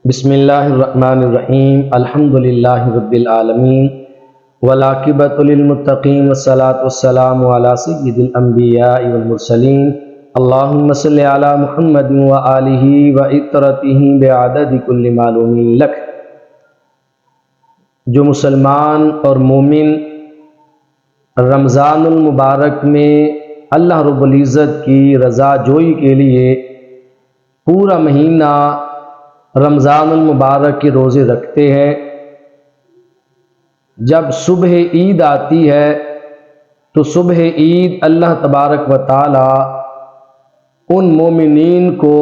بسم اللہ الرحمن الرحیم الحمد للہ رب العالمین والعاقبۃ للمتقین والصلاۃ والسلام علی سید الانبیاء والمرسلین اللہم صلی علی محمد وآلہ وعطرتہ بعدد کل معلوم لک۔ جو مسلمان اور مومن رمضان المبارک میں اللہ رب العزت کی رضا جوئی کے لیے پورا مہینہ رمضان المبارک کے روزے رکھتے ہیں، جب صبح عید آتی ہے تو صبح عید اللہ تبارک و تعالی ان مومنین کو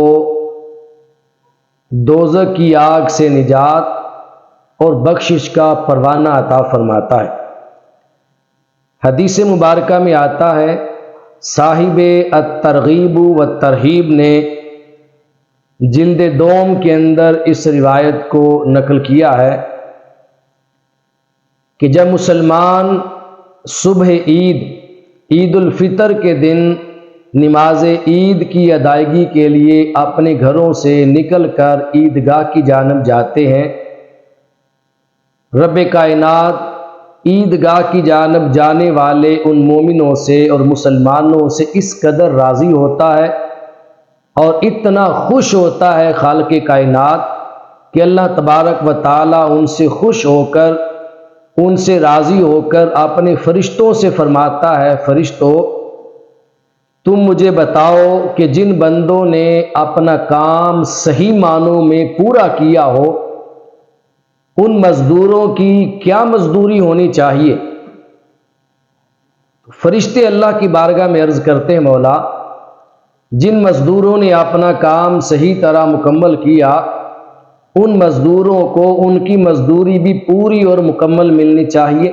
دوزخ کی آگ سے نجات اور بخشش کا پروانہ عطا فرماتا ہے۔ حدیث مبارکہ میں آتا ہے، صاحب الترغیب والترہیب نے جلد دوم کے اندر اس روایت کو نقل کیا ہے کہ جب مسلمان صبح عید الفطر کے دن نماز عید کی ادائیگی کے لیے اپنے گھروں سے نکل کر عیدگاہ کی جانب جاتے ہیں، رب کائنات عیدگاہ کی جانب جانے والے ان مومنوں سے اور مسلمانوں سے اس قدر راضی ہوتا ہے اور اتنا خوش ہوتا ہے خالق کائنات کہ اللہ تبارک و تعالی ان سے خوش ہو کر، ان سے راضی ہو کر اپنے فرشتوں سے فرماتا ہے، فرشتوں تم مجھے بتاؤ کہ جن بندوں نے اپنا کام صحیح معنوں میں پورا کیا ہو ان مزدوروں کی کیا مزدوری ہونی چاہیے؟ فرشتے اللہ کی بارگاہ میں عرض کرتے ہیں، مولا جن مزدوروں نے اپنا کام صحیح طرح مکمل کیا ان مزدوروں کو ان کی مزدوری بھی پوری اور مکمل ملنی چاہیے۔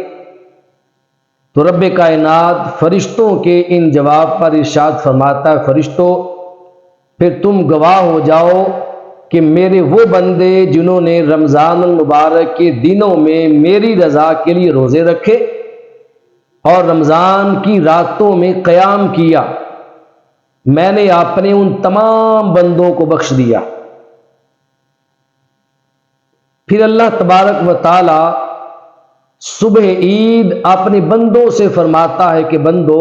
تو رب کائنات فرشتوں کے ان جواب پر ارشاد فرماتا ہے، فرشتوں پھر تم گواہ ہو جاؤ کہ میرے وہ بندے جنہوں نے رمضان المبارک کے دنوں میں میری رضا کے لیے روزے رکھے اور رمضان کی راتوں میں قیام کیا، میں نے اپنے ان تمام بندوں کو بخش دیا۔ پھر اللہ تبارک و تعالی صبح عید اپنے بندوں سے فرماتا ہے کہ بندو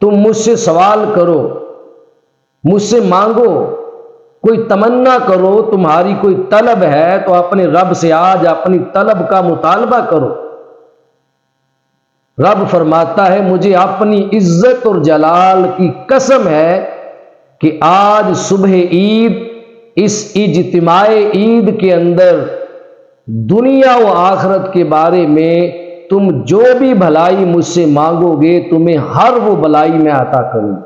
تم مجھ سے سوال کرو، مجھ سے مانگو، کوئی تمنا کرو، تمہاری کوئی طلب ہے تو اپنے رب سے آج اپنی طلب کا مطالبہ کرو۔ رب فرماتا ہے مجھے اپنی عزت اور جلال کی قسم ہے کہ آج صبح عید اس اجتماع عید کے اندر دنیا و آخرت کے بارے میں تم جو بھی بھلائی مجھ سے مانگو گے تمہیں ہر وہ بھلائی میں عطا کروں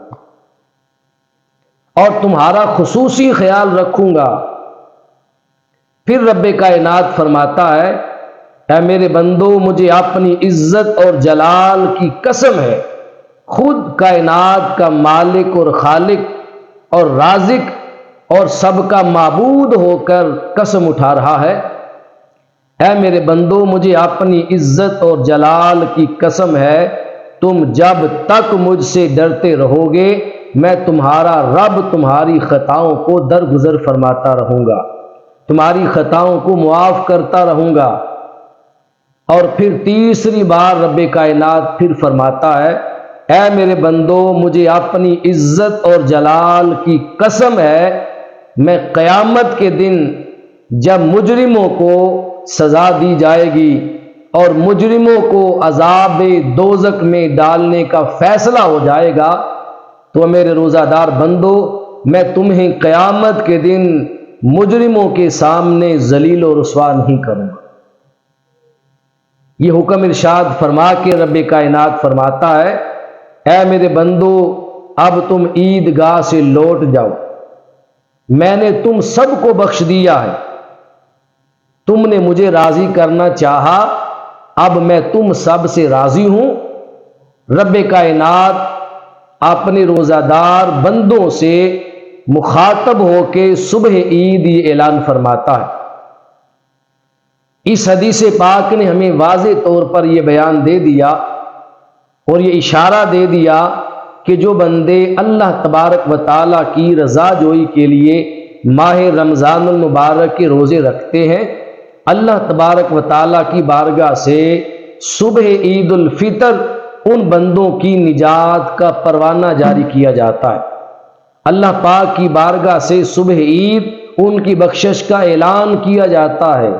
اور تمہارا خصوصی خیال رکھوں گا۔ پھر رب کائنات فرماتا ہے، اے میرے بندو مجھے اپنی عزت اور جلال کی قسم ہے، خود کائنات کا مالک اور خالق اور رازق اور سب کا معبود ہو کر قسم اٹھا رہا ہے، اے میرے بندو مجھے اپنی عزت اور جلال کی قسم ہے، تم جب تک مجھ سے ڈرتے رہو گے میں تمہارا رب تمہاری خطاؤں کو درگزر فرماتا رہوں گا، تمہاری خطاؤں کو معاف کرتا رہوں گا۔ اور پھر تیسری بار رب کائنات پھر فرماتا ہے، اے میرے بندو مجھے اپنی عزت اور جلال کی قسم ہے، میں قیامت کے دن جب مجرموں کو سزا دی جائے گی اور مجرموں کو عذاب دوزخ میں ڈالنے کا فیصلہ ہو جائے گا تو میرے روزہ دار بندو میں تمہیں قیامت کے دن مجرموں کے سامنے ذلیل و رسوا نہیں کروں گا۔ یہ حکم ارشاد فرما کے رب کائنات فرماتا ہے، اے میرے بندو اب تم عیدگاہ سے لوٹ جاؤ، میں نے تم سب کو بخش دیا ہے، تم نے مجھے راضی کرنا چاہا، اب میں تم سب سے راضی ہوں۔ رب کائنات اپنے روزہ دار بندوں سے مخاطب ہو کے صبح عید یہ اعلان فرماتا ہے۔ اس حدیث پاک نے ہمیں واضح طور پر یہ بیان دے دیا اور یہ اشارہ دے دیا کہ جو بندے اللہ تبارک و تعالیٰ کی رضا جوئی کے لیے ماہ رمضان المبارک کے روزے رکھتے ہیں، اللہ تبارک و تعالیٰ کی بارگاہ سے صبح عید الفطر ان بندوں کی نجات کا پروانہ جاری کیا جاتا ہے۔ اللہ پاک کی بارگاہ سے صبح عید ان کی بخشش کا اعلان کیا جاتا ہے۔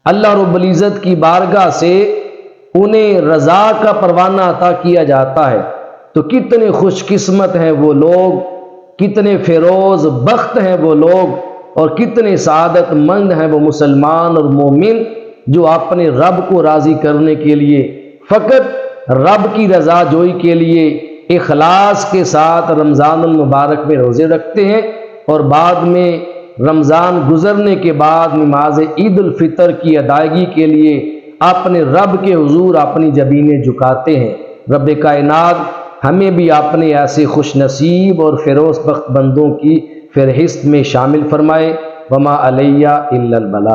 اللہ رب العزت کی بارگاہ سے انہیں رضا کا پروانہ عطا کیا جاتا ہے۔ تو کتنے خوش قسمت ہیں وہ لوگ، کتنے فیروز بخت ہیں وہ لوگ، اور کتنے سعادت مند ہیں وہ مسلمان اور مومن جو اپنے رب کو راضی کرنے کے لیے، فقط رب کی رضا جوئی کے لیے اخلاص کے ساتھ رمضان المبارک میں روزے رکھتے ہیں، اور بعد میں رمضان گزرنے کے بعد نماز عید الفطر کی ادائیگی کے لیے اپنے رب کے حضور اپنی جبینیں جھکاتے ہیں۔ رب کائنات ہمیں بھی اپنے ایسے خوش نصیب اور فیروز بخت بندوں کی فہرست میں شامل فرمائے۔ وما علیہ الا البلاغ۔